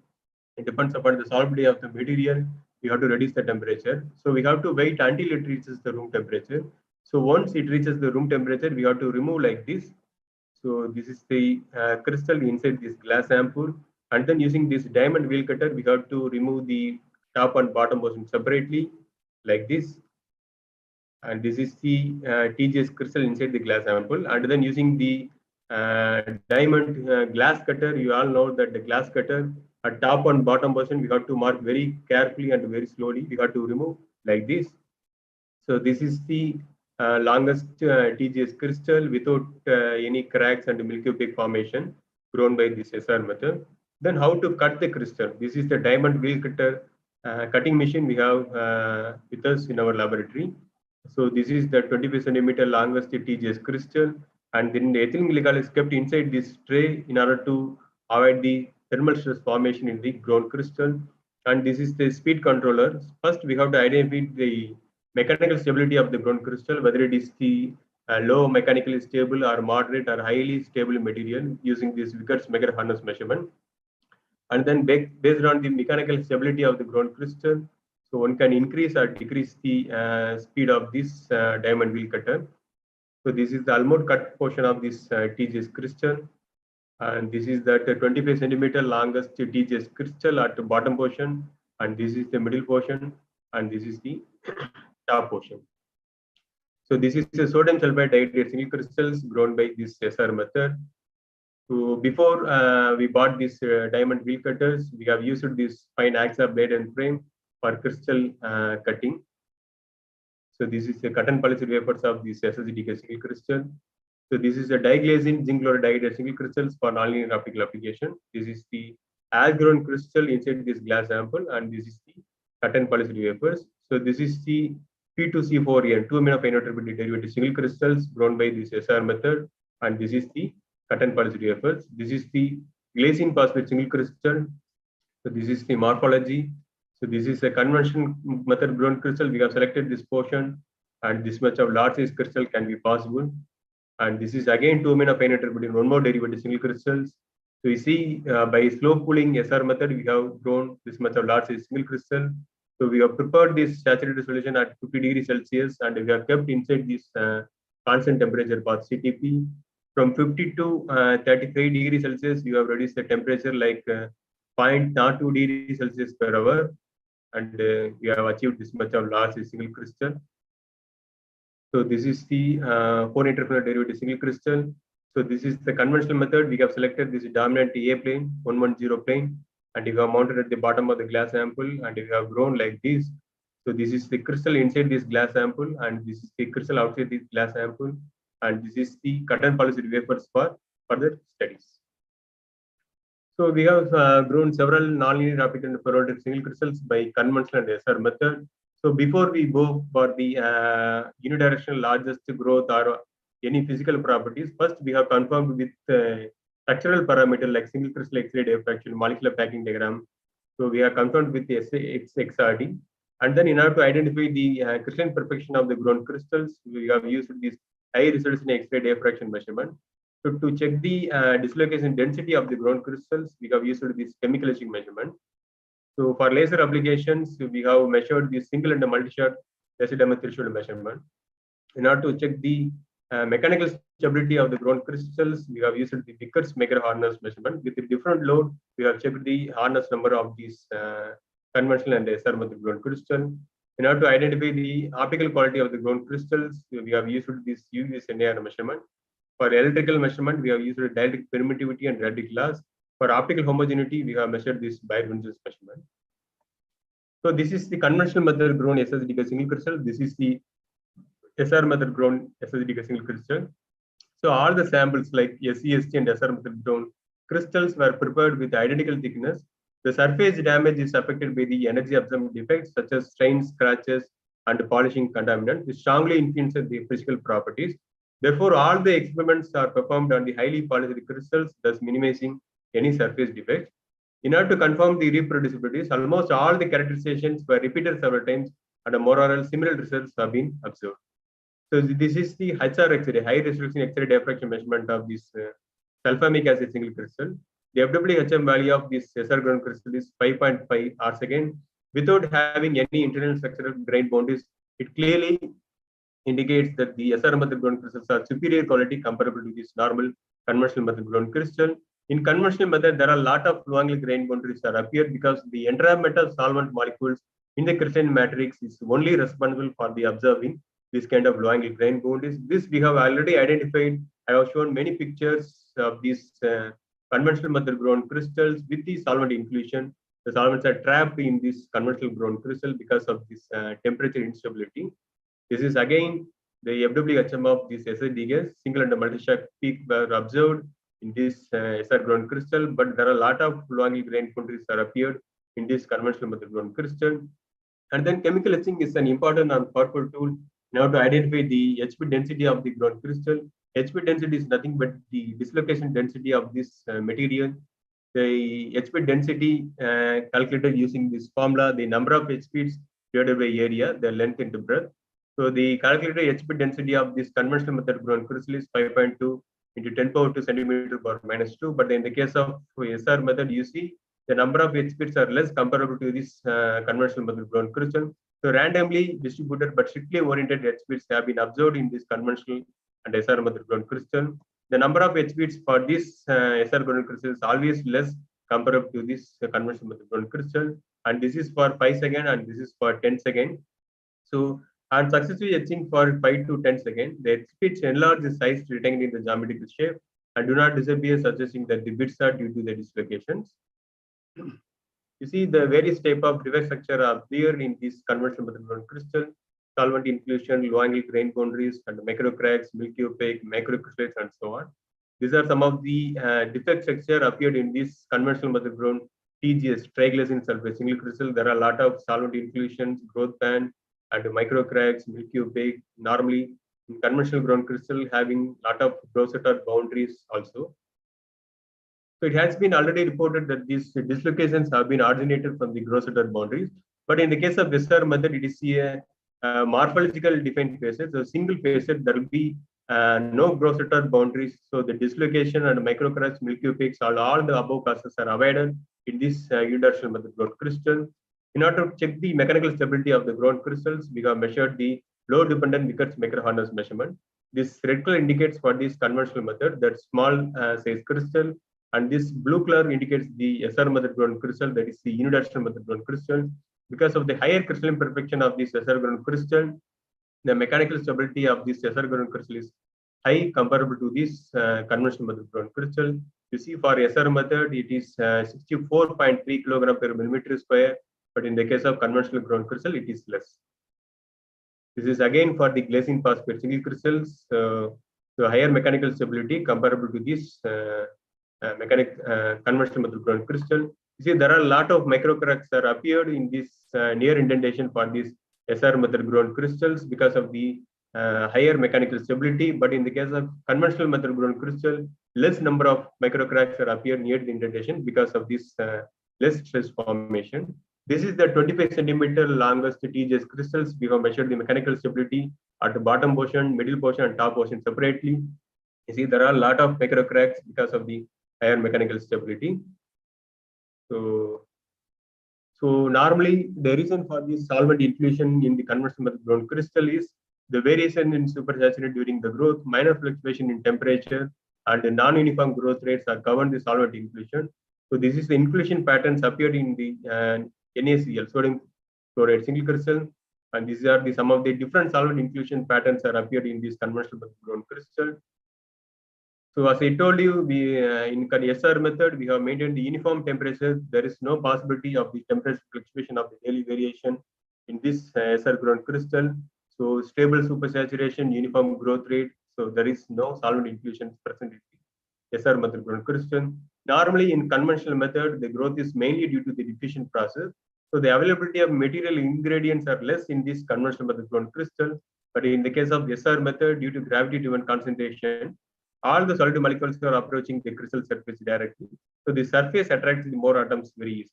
It depends upon the solubility of the material. We have to reduce the temperature. So we have to wait until it reaches the room temperature. So once it reaches the room temperature, we have to remove like this. So this is the crystal inside this glass sample. And then using this diamond wheel cutter, we have to remove the top and bottom portion separately like this. And this is the TGS crystal inside the glass sample. And then using the diamond glass cutter, you all know that the glass cutter at top and bottom portion, we have to mark very carefully and very slowly. We have to remove like this. So this is the longest TGS crystal without any cracks and Milky Way formation grown by this SR method. Then how to cut the crystal? This is the diamond wheel cutter cutting machine we have with us in our laboratory. So this is the 25 centimeter longest TGS crystal, and then the ethylene glycol is kept inside this tray in order to avoid the thermal stress formation in the ground crystal. And this is the speed controller. First, we have to identify the mechanical stability of the ground crystal, whether it is the low mechanically stable or moderate or highly stable material using this Vickers Meyer harness measurement. And then based on the mechanical stability of the ground crystal, so one can increase or decrease the speed of this diamond wheel cutter. So this is the almond cut portion of this TGS crystal. And this is that 25 centimeter longest TGS crystal at the bottom portion. And this is the middle portion. And this is the top portion. So this is the sodium sulfide dihydrate single crystals grown by this SR method. So before we bought these diamond wheel cutters, we have used this fine AXA blade and frame for crystal cutting. So this is the cut and polished wafers of this SSDK single crystal. So this is a diglazing zinc chloride dihydrate single crystals for nonlinear optical application. This is the as grown crystal inside this glass sample, and this is the cut and polished wafers. So this is the P2C4N 2-amino-phenotryptic derivative single crystals grown by this SR method, and this is the cut and polished wafers. This is the glazing phosphate single crystal. So this is the morphology. So this is a conventional method grown crystal. We have selected this portion, and this much of large size crystal can be possible. And this is again 2-amino-phenotryptic one more derivative single crystals. So you see by slow cooling SR method, we have grown this much of large size single crystal. So we have prepared this saturated solution at 50 degrees Celsius, and we have kept inside this constant temperature path CTP. From 50 to 35 degrees Celsius, you have reduced the temperature like 0.02 degrees Celsius per hour, and we have achieved this much of large single crystal. So this is the 4-interferon derivative single crystal. So this is the conventional method. We have selected this dominant A plane, 110 plane, and we have mounted at the bottom of the glass sample, and we have grown like this. So this is the crystal inside this glass sample, and this is the crystal outside this glass sample, and this is the cut and polished wafers for further studies. So we have grown several nonlinear optical and ferroelectric single crystals by conventional and SR method. So before we go for the unidirectional largest growth or any physical properties, first we have confirmed with structural parameter like single crystal X-ray diffraction, molecular packing diagram. So we are confirmed with the XRD. And then in order to identify the crystalline perfection of the grown crystals, we have used this high resolution X-ray diffraction measurement. So to check the dislocation density of the ground crystals, we have used this chemical etching measurement. So for laser applications, we have measured the single and multi-shot laser diamond threshold measurement. In order to check the Mechanical stability of the ground crystals, we have used the Vickers Maker harness measurement. With a different load, we have checked the harness number of these conventional and SR method ground crystal. In order to identify the optical quality of the ground crystals, we have used this UV measurement. For electrical measurement, we have used dielectric permittivity and dielectric loss. For optical homogeneity, we have measured this Bayer-Windsor measurement. So this is the conventional method grown SSD single crystal. This is the SR method grown SSD single crystal. So all the samples like SEST and SR method grown crystals were prepared with identical thickness. The surface damage is affected by the energy absorption defects such as strains, scratches, and polishing contaminants, which strongly influence the physical properties. Therefore, all the experiments are performed on the highly polished crystals, thus minimizing any surface defects. In order to confirm the reproducibilities, almost all the characterizations were repeated several times, and more or less similar results have been observed. So this is the HR X-ray, high resolution X-ray diffraction measurement of this sulfamic acid single crystal. The FWHM value of this SR ground crystal is 5.5 R-second. Without having any internal structural grain boundaries, it clearly indicates that the SR method ground crystals are superior quality comparable to this normal conventional method ground crystal. In conventional method, there are a lot of low-angle grain boundaries that appear because the environmental solvent molecules in the crystalline matrix is only responsible for the observing this kind of low-angle grain boundaries. This we have already identified. I have shown many pictures of these conventional method grown crystals with the solvent inclusion. The solvents are trapped in this conventional grown crystal because of this temperature instability. This is again the FWHM of this SIDS, single and multi-shock peak were observed in this SR grown crystal, but there are a lot of low-angle grain boundaries that appeared in this conventional method grown crystal. And then chemical etching is an important and powerful tool now to identify the HP density of the ground crystal. HP density is nothing but the dislocation density of this material. The HP density calculated using this formula, the number of HPs divided by area, the length into breadth. So the calculated HP density of this conventional method ground crystal is 5.2 into 10 power 2 centimeter per minus 2. But in the case of SR method, you see the number of HPs are less comparable to this conventional method ground crystal. So randomly distributed but strictly oriented HPs have been observed in this conventional and SR method ground crystal. The number of HPs for this SR ground crystal is always less comparable to this conventional method ground crystal. And this is for 5 seconds and this is for 10 seconds. So on successfully etching for 5 to 10 seconds, the bits enlarge the size retained in the geometrical shape and do not disappear, suggesting that the bits are due to the dislocations. You see the various type of reverse structure are clear in this conventional method ground crystal, solvent inclusion, low angle grain boundaries, and micro cracks, milky opaque, macrocrystallites, and so on. These are some of the defect structure appeared in this conventional method ground TGS, triglycerin sulfate single crystal. There are a lot of solvent inclusions, growth band, and micro cracks, milky opaque. Normally, in conventional ground crystal having a lot of grosseted boundaries also. So it has been already reported that these dislocations have been originated from the grosseted boundaries. But in the case of SR method, it is a morphological defined facet. So single facet, there will be no grosseted boundaries. So the dislocation and microcracks, milky opaques, all the above causes are avoided in this unidirectional method ground crystal. In order to check the mechanical stability of the ground crystals, we have measured the load-dependent Vickers Maker harness measurement. This red color indicates for this conventional method that small size crystal, and this blue color indicates the SR method ground crystal, that is the unidirectional method ground crystal. Because of the higher crystalline perfection of this SR ground crystal, the mechanical stability of this SR ground crystal is high comparable to this conventional method ground crystal. You see for SR method, it is 64.3 kilogram per millimeter square, but in the case of conventional ground crystal, it is less. This is again for the glassine phosphate single crystals. So higher mechanical stability comparable to this conventional method ground crystal. You see there are a lot of microcracks that appeared in this near indentation for these SR method ground crystals because of the higher mechanical stability. But in the case of conventional method ground crystal, less number of microcracks are appear near the indentation because of this less stress formation. This is the 25 centimeter longest TGS crystals. We have measured the mechanical stability at the bottom portion, middle portion, and top portion separately. You see there are a lot of microcracks because of the higher mechanical stability. So normally the reason for this solvent inclusion in the conventional method ground crystal is the variation in supersaturation during the growth, minor fluctuation in temperature, and the non-uniform growth rates are governed the solvent inclusion. So this is the inclusion patterns appeared in the NaCl, sodium chloride single crystal, and these are the some of the different solvent inclusion patterns are appeared in this conventional grown crystal. So as I told you, we in SR method we have maintained the uniform temperature. There is no possibility of the temperature fluctuation of the daily variation in this SR grown crystal. So stable supersaturation, uniform growth rate. So there is no solvent inclusion present in the SR method grown crystal. Normally in conventional method, the growth is mainly due to the diffusion process. So the availability of material ingredients are less in this conventional method grown crystal. But in the case of SR method, due to gravity-driven concentration, all the solid molecules are approaching the crystal surface directly. So the surface attracts the more atoms very easily.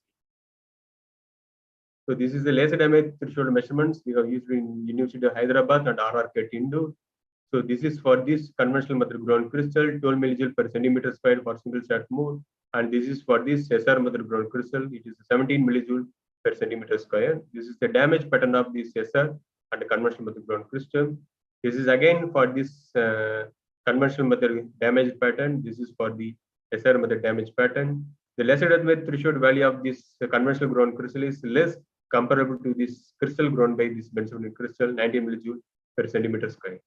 So this is the laser damage threshold measurements we have used in University of Hyderabad and RRK Tindu. So this is for this conventional method grown crystal, 12 millijoule per centimeter square for single shot mode. And this is for this SR method grown crystal, it is 17 millijoule per centimeter square. This is the damage pattern of this SR and the conventional method grown crystal. This is again for this conventional method damage pattern. This is for the SR method damage pattern. The laser damage threshold value of this conventional grown crystal is less comparable to this crystal grown by this benzene crystal, 19 millijoule per centimeter square.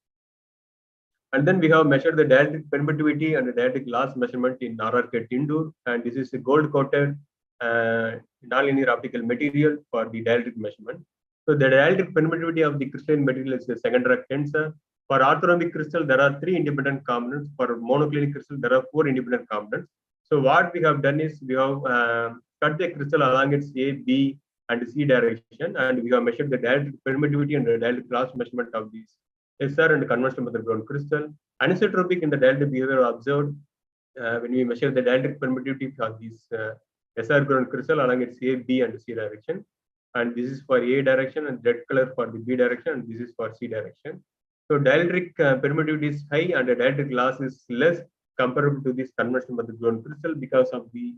And then we have measured the dielectric permittivity and the dielectric loss measurement in RRK Tindur, and this is a gold coated nonlinear optical material for the dielectric measurement. So the dielectric permittivity of the crystalline material is the second rank tensor. For orthorhombic crystal, there are 3 independent components. For monoclinic crystal, there are 4 independent components. So what we have done is we have cut the crystal along its A, B, and C direction, and we have measured the dielectric permittivity and the dielectric loss measurement of these SR and conventional method grown crystal. Anisotropic in the dielectric behavior observed when we measure the dielectric permittivity for these SR grown crystal along its A, B, and C direction. And this is for A direction, and red color for the B direction, and this is for C direction. So dielectric permittivity is high and the dielectric loss is less comparable to this conventional method grown crystal because of the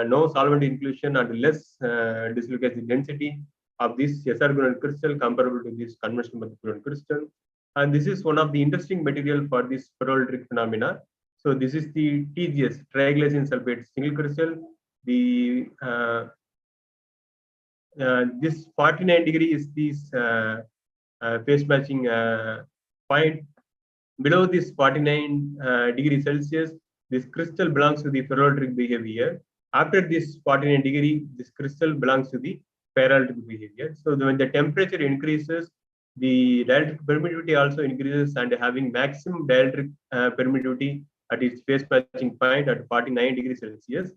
no solvent inclusion and less dislocation density of this SR grown crystal comparable to this conventional method grown crystal. And this is one of the interesting material for this ferroelectric phenomena. So this is the TGS, triglycine sulfate single crystal. The this 49 degree is this phase matching point. Below this 49 degree Celsius, this crystal belongs to the ferroelectric behavior. After this 49 degree, this crystal belongs to the ferroelectric behavior. So when the temperature increases, the dielectric permittivity also increases, and having maximum dielectric permittivity at its phase matching point at 49 degrees Celsius.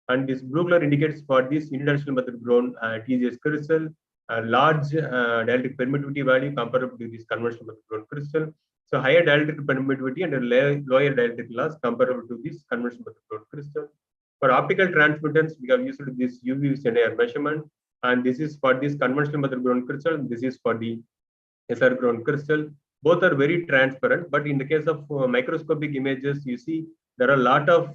And this blue color indicates for this unidirectional method grown TGS crystal, a large dielectric permittivity value comparable to this conventional method grown crystal. So higher dielectric permittivity and a lower dielectric loss comparable to this conventional method grown crystal. For optical transmittance, we have used this UV linear measurement, and this is for this conventional method grown crystal. This is for the SR grown crystal. Both are very transparent, but in the case of microscopic images, you see there are a lot of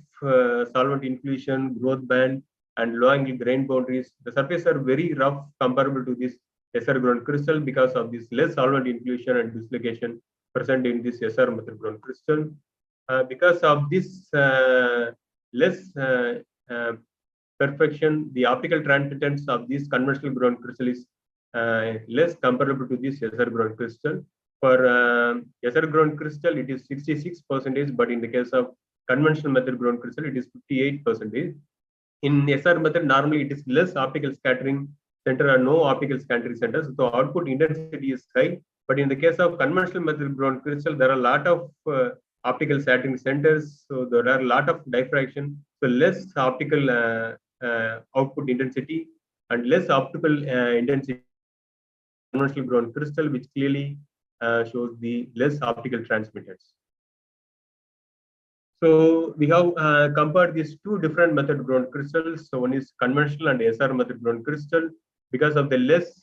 solvent inclusion, growth band, and low angle grain boundaries. The surfaces are very rough comparable to this SR grown crystal because of this less solvent inclusion and dislocation present in this SR method grown crystal. Because of this less perfection, the optical transmittance of this conventional grown crystal is less comparable to this SR grown crystal. For SR grown crystal, it is 66%, but in the case of conventional method grown crystal, it is 58%. In SR method, normally it is less optical scattering center or no optical scattering centers, so output intensity is high. But in the case of conventional method grown crystal, there are a lot of optical scattering centers, so there are a lot of diffraction, so less optical output intensity and less optical intensity conventional grown crystal, which clearly shows the less optical transmittance. So we have compared these two different method grown crystals. So one is conventional and SR method grown crystal. Because of the less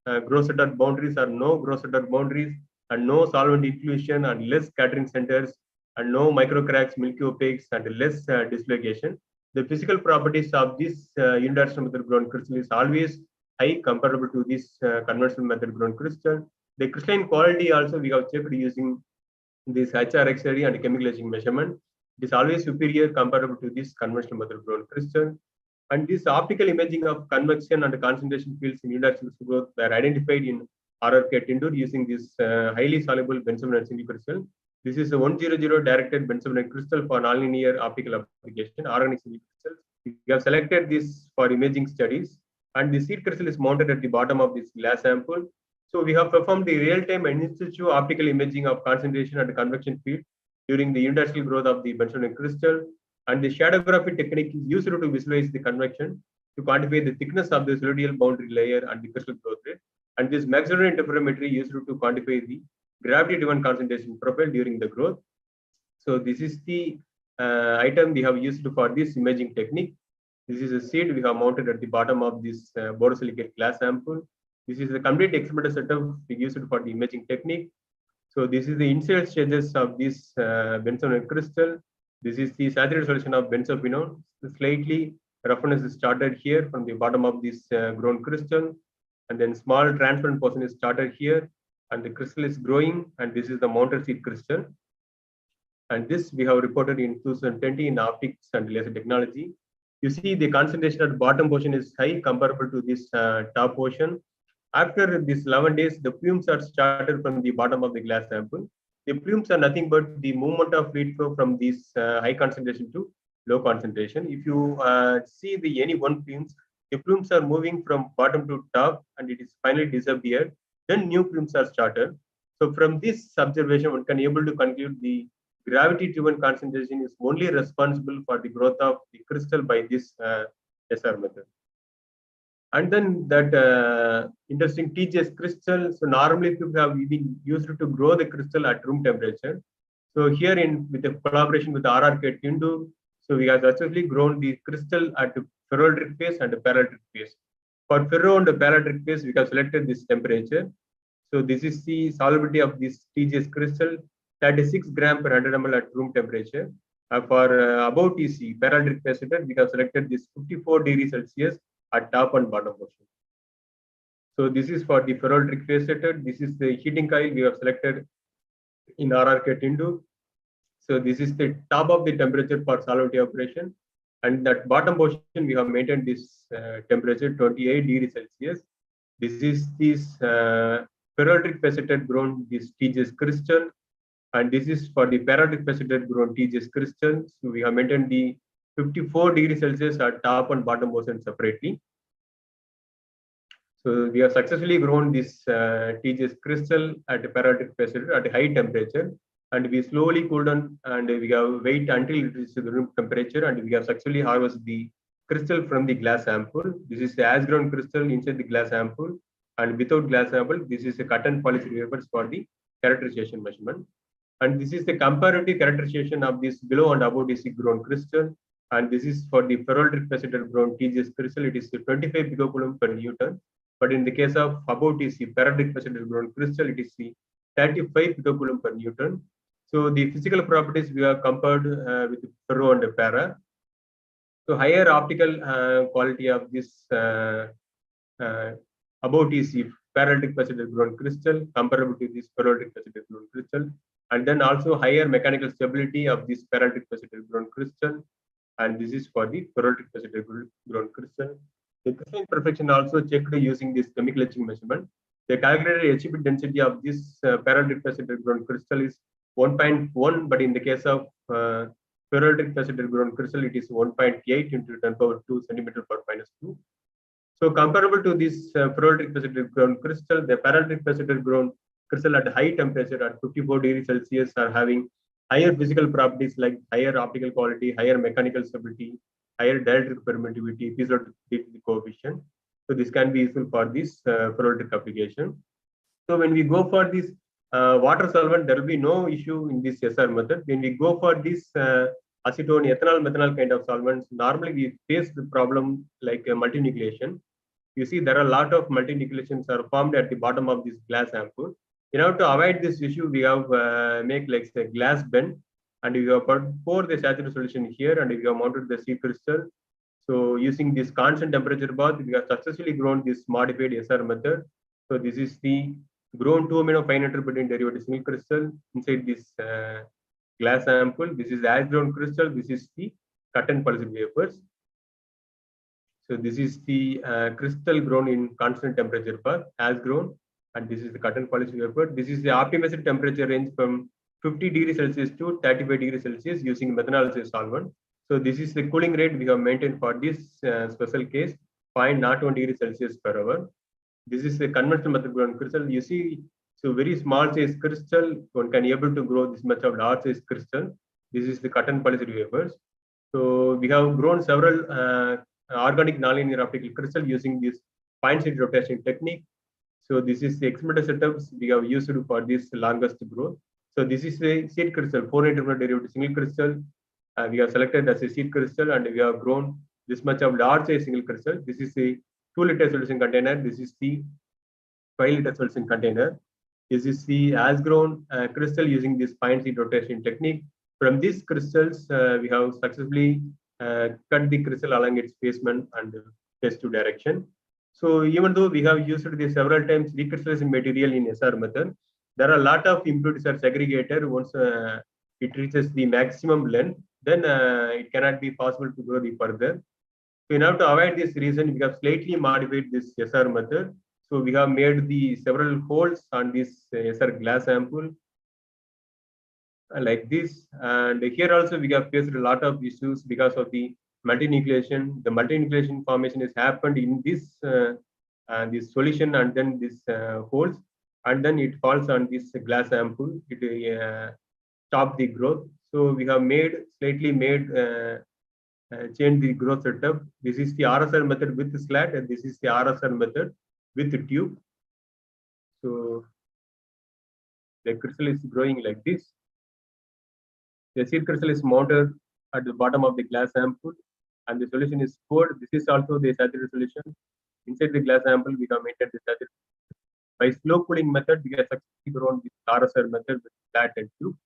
Grosseter boundaries or no Grosseter boundaries, and no solvent inclusion and less scattering centers, and no microcracks, milky opaques, and less dislocation, the physical properties of this unidirectional method grown crystal is always high comparable to this conventional method grown crystal. The crystalline quality also we have checked using this HRXRD and chemical etching measurement. It is always superior comparable to this conventional method grown crystal. And this optical imaging of convection and concentration fields in uniaxial growth were identified in RRK Tindur using this highly soluble benzoate single crystal. This is a 100 directed benzoate crystal for nonlinear optical application, organic single crystals. We have selected this for imaging studies, and the seed crystal is mounted at the bottom of this glass sample. So we have performed the real-time in situ optical imaging of concentration and convection field during the uniaxial growth of the benzoate crystal. And the shadowgraphy technique is used to visualize the convection to quantify the thickness of the solidal boundary layer and the crystal growth rate. And this maxillary interferometry used to quantify the gravity-driven concentration profile during the growth. So this is the item we have used for this imaging technique. This is a seed we have mounted at the bottom of this borosilicate glass sample. This is the complete experimental setup we used for the imaging technique. So this is the initial stages of this benzoate crystal. This is the saturated solution of benzophenone. Slightly roughness is started here from the bottom of this grown crystal, and then small transparent portion is started here, and the crystal is growing, and this is the mounted seed crystal. And this we have reported in 2020 in optics and laser technology. You see the concentration at the bottom portion is high comparable to this top portion. After this 11 days, the plumes are started from the bottom of the glass sample. The plumes are nothing but the movement of fluid flow from this high concentration to low concentration. If you see the any one plumes, the plumes are moving from bottom to top, and it is finally disappeared. Then new plumes are started. So from this observation, one can able to conclude the gravity-driven concentration is only responsible for the growth of the crystal by this SR method. And then that interesting TGS crystal. So normally people have been used to grow the crystal at room temperature. So here with the collaboration with the RRK Tindur, so we have successfully grown the crystal at ferroelectric phase and paraelectric phase. For ferro and paraelectric phase, we have selected this temperature. So this is the solubility of this TGS crystal, 36 gram per 100 ml at room temperature. For above TC, paraelectric phase, we have selected this 54 degrees Celsius at top and bottom portion. So this is for the ferroelectric phase setter. This is the heating coil we have selected in RRK Tindur. So this is the top of the temperature for solubility operation, and that bottom portion we have maintained this temperature 28 degrees Celsius. This is this ferroelectric phase setter grown this TGS crystal, and this is for the paraelectric phase setter grown TGS crystal. So we have maintained the 54 degrees Celsius at top and bottom portion separately. So we have successfully grown this TGS crystal at a paraelectric phase setter at a high temperature, and we slowly cool down, and we have wait until it reaches the room temperature, and we have successfully harvested the crystal from the glass sample. This is the as grown crystal inside the glass sample, and without glass sample, this is a cut and polish wafers for the characterization measurement. And this is the comparative characterization of this below and above DC grown crystal. And this is for the ferroelectric phase setter grown TGS crystal. It is 25 picocoulomb per Newton. But in the case of above TC paraelectric phase setter grown crystal, it is the 35 picocoulomb per Newton. So the physical properties we have compared with ferro and para. So higher optical quality of this above TC paraelectric phase setter grown crystal comparable to this ferroelectric phase setter grown crystal, and then also higher mechanical stability of this paraelectric phase setter grown crystal, and this is for the ferroelectric phase setter grown crystal. The crystalline perfection also checked using this chemical etching measurement. The calculated HEP density of this paraelectric phase setter grown crystal is 1.1, but in the case of ferroelectric phase setter grown crystal, it is 1.8 into 10 power 2 centimeter per minus 2. So comparable to this ferroelectric phase setter grown crystal, the paraelectric phase setter grown crystal at high temperature at 54 degrees Celsius are having higher physical properties like higher optical quality, higher mechanical stability, higher dielectric permittivity, piezoelectric coefficient. So this can be useful for this ferroelectric application. So when we go for this water solvent, there will be no issue in this SR method. When we go for this acetone, ethanol, methanol kind of solvents, normally we face the problem like multinucleation. You see there are a lot of multinucleations are formed at the bottom of this glass sample. In order to avoid this issue, we have make like a glass bend, and we have pour the saturated solution here, and we have mounted the seed crystal. So using this constant temperature bath, we have successfully grown this modified SR method. So this is the grown 2-amino-5-nitroprotein derivative single crystal inside this glass sample. This is as grown crystal. This is the cut and polished wafers. So this is the crystal grown in constant temperature path as grown, and this is the cut and polished wafer. This is the optimized temperature range from 50 degrees Celsius to 35 degrees Celsius using methanolysis solvent. So this is the cooling rate we have maintained for this special case, 0.01 degrees Celsius per hour. This is a conventional method grown crystal. You see, so very small size crystal, one can able to grow this much of large size crystal. This is the cut and polished wafers. So we have grown several organic nonlinear optical crystal using this fine seed rotation technique. So this is the experimental setups we have used for this longest growth. So this is a seed crystal, 4-nitroprotein derivative single crystal. We have selected as a seed crystal, and we have grown this much of large size single crystal. This is a 2-liter solution container. This is the 5-liter solution container. This is the as grown crystal using this fine seed rotation technique. From these crystals, we have successfully cut the crystal along its basement and phase 2 direction. So even though we have used this several times recrystallizing material in SR method, there are a lot of impurities are segregated. Once it reaches the maximum length, then it cannot be possible to go the further. So in order to avoid this reason, we have slightly modified this SR method. So we have made the several holes on this SR glass sample like this. And here also we have faced a lot of issues because of the multinucleation. The multinucleation formation has happened in this this solution and then this holes, and then it falls on this glass sample. It stops the growth. So we have slightly change the growth setup. This is the RSR method with slat, and this is the RSR method with the tube. So the crystal is growing like this. The seed crystal is mounted at the bottom of the glass sample, and the solution is poured. This is also the saturated solution. Inside the glass sample, we have maintained the saturated. By slow cooling method, we have successfully grown this RSR method with slat and tube.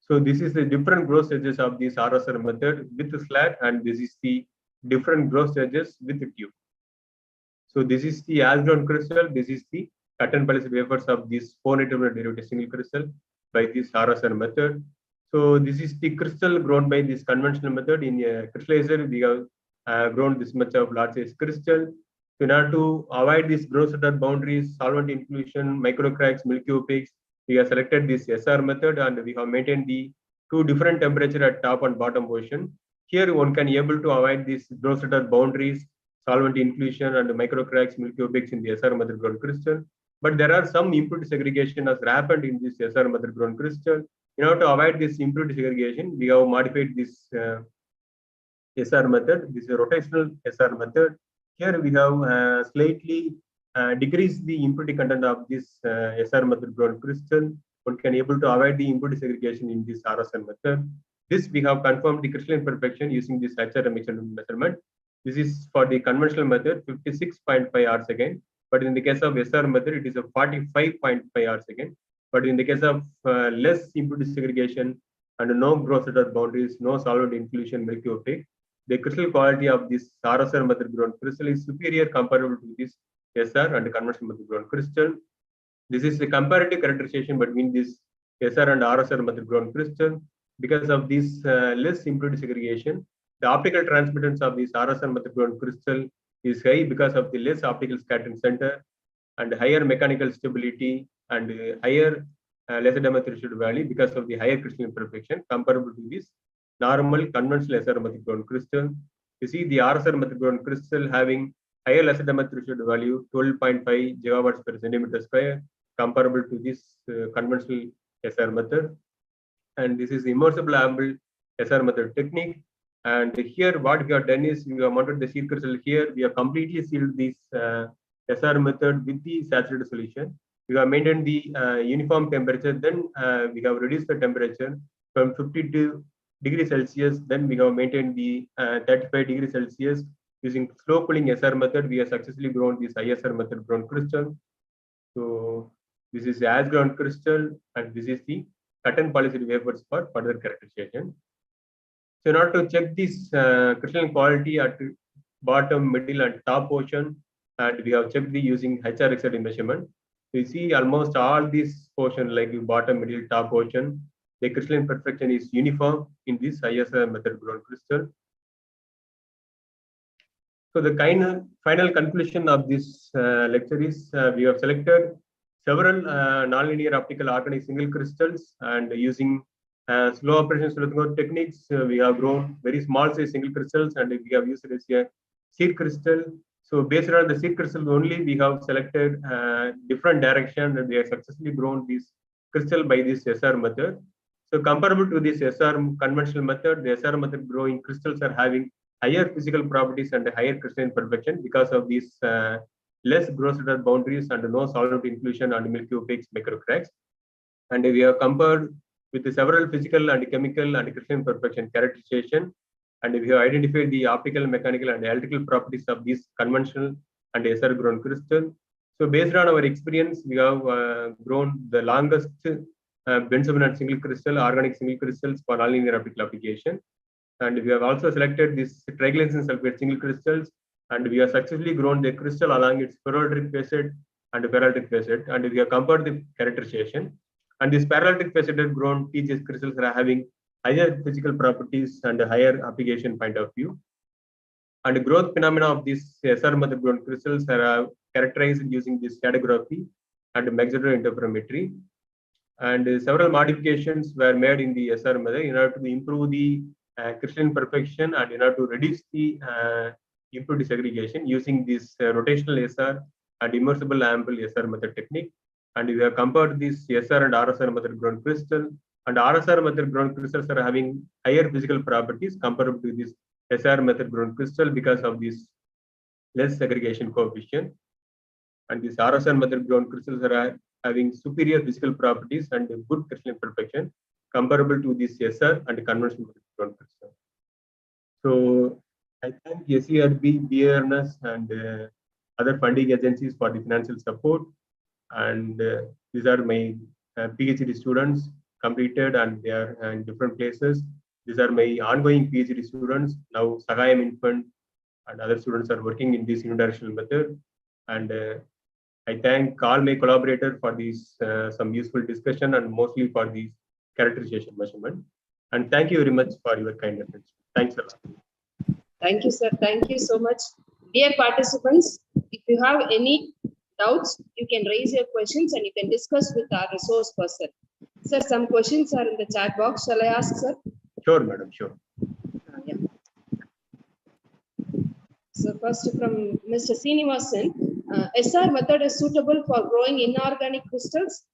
So this is the different growth stages of this RSR method with the slat, and this is the different growth stages with the tube. So this is the as grown crystal. This is the cut and polished wafers of this 4-nitroprotein derivative single crystal by this RSR method. So this is the crystal grown by this conventional method. In a crystallizer, we have grown this much of large size crystal. So in order to avoid these growth setup boundaries, solvent inclusion, microcracks, milky opaques, we have selected this SR method, and we have maintained the 2 different temperature at top and bottom portion. Here one can able to avoid these growth setup boundaries, solvent inclusion, and microcracks, milky opaques in the SR method grown crystal. But there are some impurity segregation has happened in this SR method grown crystal. In order to avoid this impurity segregation, we have modified this SR method. This is a rotational SR method. Here we have slightly decreased the impurity content of this SR method grown crystal. One can able to avoid the impurity segregation in this RSR method. This we have confirmed the crystalline perfection using this SRM measurement. This is for the conventional method, 56.5 hours second. But in the case of SR method, it is a 45.5 hours second. But in the case of less impurity segregation and no growth setup boundaries, no solvent inclusion, milky opaque, the crystal quality of this RSR method grown crystal is superior comparable to this SR and conventional method grown crystal. This is a comparative characterization between this SR and RSR method grown crystal. Because of this less impurity segregation, the optical transmittance of this RSR method grown crystal is high because of the less optical scattering center and higher mechanical stability and higher laser diameter threshold value because of the higher crystalline perfection comparable to this normal conventional SR method grown crystal. You see the RSR method grown crystal having higher laser diameter threshold value 12.5 gigawatts per centimeter square comparable to this conventional SR method. And this is immersible ample SR method technique. And here what we have done is we have mounted the seed crystal here. We have completely sealed this SR method with the saturated solution. We have maintained the uniform temperature. Then we have reduced the temperature from 52 degrees Celsius. Then we have maintained the 35 degrees Celsius using slow cooling SR method. We have successfully grown this ISR method grown crystal. So this is as grown crystal, and this is the cut and polished wafers for further characterization. So in order to check this crystalline quality at bottom, middle, and top portion, and we have checked the using HRXD measurement. We see almost all these portion like bottom, middle, top portion, the crystalline perfection is uniform in this ISR method grown crystal. So the final conclusion of this lecture is we have selected several nonlinear optical organic single crystals, and using slow operation sleuthing techniques, we have grown very small size single crystals, and we have used it as a seed crystal. So based on the seed crystal only, we have selected different direction, and we have successfully grown this crystal by this SR method. So comparable to this SR conventional method, the SR method growing crystals are having higher physical properties and higher crystalline perfection because of these less gross order boundaries and no solvent inclusion and milky opaques microcracks. And we have compared with several physical and chemical and crystalline perfection characterization, and we have identified the optical, mechanical, and electrical properties of these conventional and SR grown crystal. So based on our experience, we have grown the longest benzobenone single crystal, organic single crystals for nonlinear optical application. And we have also selected this triglycerin sulfate single crystals, and we have successfully grown the crystal along its ferroelectric facet and ferroelectric facet, and we have compared the characterization. And these parallelic faceted grown TGS crystals are having higher physical properties and a higher application point of view. And the growth phenomena of these SR method grown crystals are characterized using this stratigraphy and maxillary interferometry. And several modifications were made in the SR method in order to improve the crystalline perfection and in order to reduce the impurity segregation using this rotational SR and immersible ample SR method technique. And we have compared this SR and RSR method grown crystal, and RSR method grown crystals are having higher physical properties compared to this SR method grown crystal because of this less segregation coefficient. And this RSR method grown crystals are having superior physical properties and good crystalline perfection comparable to this SR and conventional method grown crystal. So I thank SERB, BRNS, and other funding agencies for the financial support. And these are my PhD students completed, and they are in different places. These are my ongoing PhD students. Now Sagayam Infant and other students are working in this unidirectional method. And I thank all my collaborators for this some useful discussion and mostly for this characterization measurement. And thank you very much for your kind attention. Thanks a lot. Thank you, sir. Thank you so much. Dear participants, if you have any doubts, you can raise your questions and you can discuss with our resource person. Sir, some questions are in the chat box. Shall I ask, sir? Sure, madam. Sure. Yeah. So first from Mr. Srinivasan, SR method is suitable for growing inorganic crystals?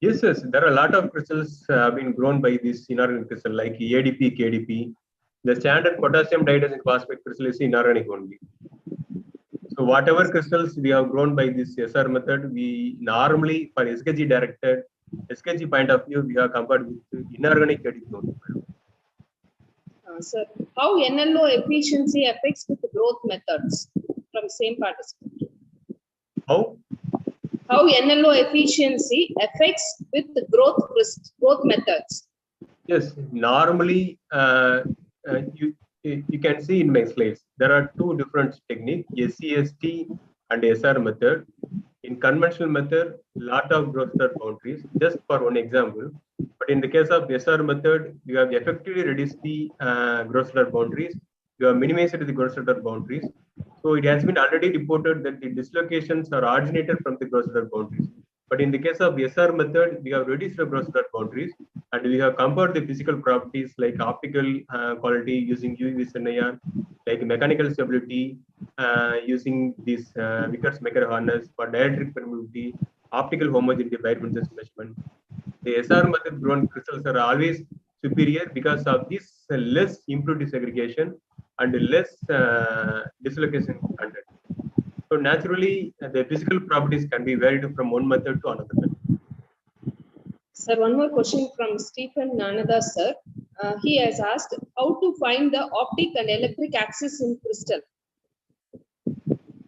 Yes, yes. There are a lot of crystals have been grown by this inorganic crystal like ADP, KDP. The standard potassium dihydrogen phosphate crystal is inorganic only. So whatever crystals we have grown by this SR method, we normally for SKG directed, SKG point of view, we have compared with inorganic KDP only. Sir, how NLO efficiency affects with growth methods from same participant? How? How NLO efficiency affects with the growth methods? Yes, normally you can see in my slides, there are two different techniques, SCST and SR method. In conventional method, lot of gross order boundaries, just for one example. But in the case of SR method, you have effectively reduced the gross order boundaries. You have minimized the gross order boundaries. So it has been already reported that the dislocations are originated from the gross order boundaries. But in the case of SR method, we have reduced the gross order boundaries, and we have compared the physical properties like optical quality using UV vision IR, like mechanical stability using this Vickers-Maker harness for dielectric permeability, optical homogeneity by measurement. The SR method grown crystals are always superior because of this less impurity segregation and less dislocation content. So naturally, the physical properties can be varied from one method to another method. Sir, one more question from Stephen Nanada, sir. He has asked how to find the optic and electric axis in crystal.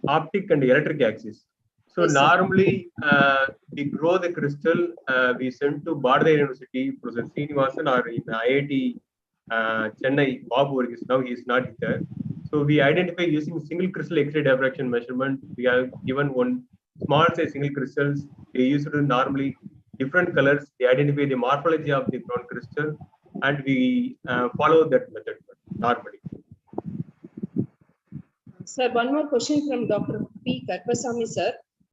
Optic and electric axis. So Yes, normally, we grow the crystal, we send to Bardha University, Professor Srinivasan, or in IIT Chennai, Babu is now he is not there. So we identify using single crystal X-ray diffraction measurement. We have given one small size single crystals. They used to normally different colors. They identify the morphology of the ground crystal, and we follow that method normally. Sir, one more question from Dr. P. Karpasamy, sir.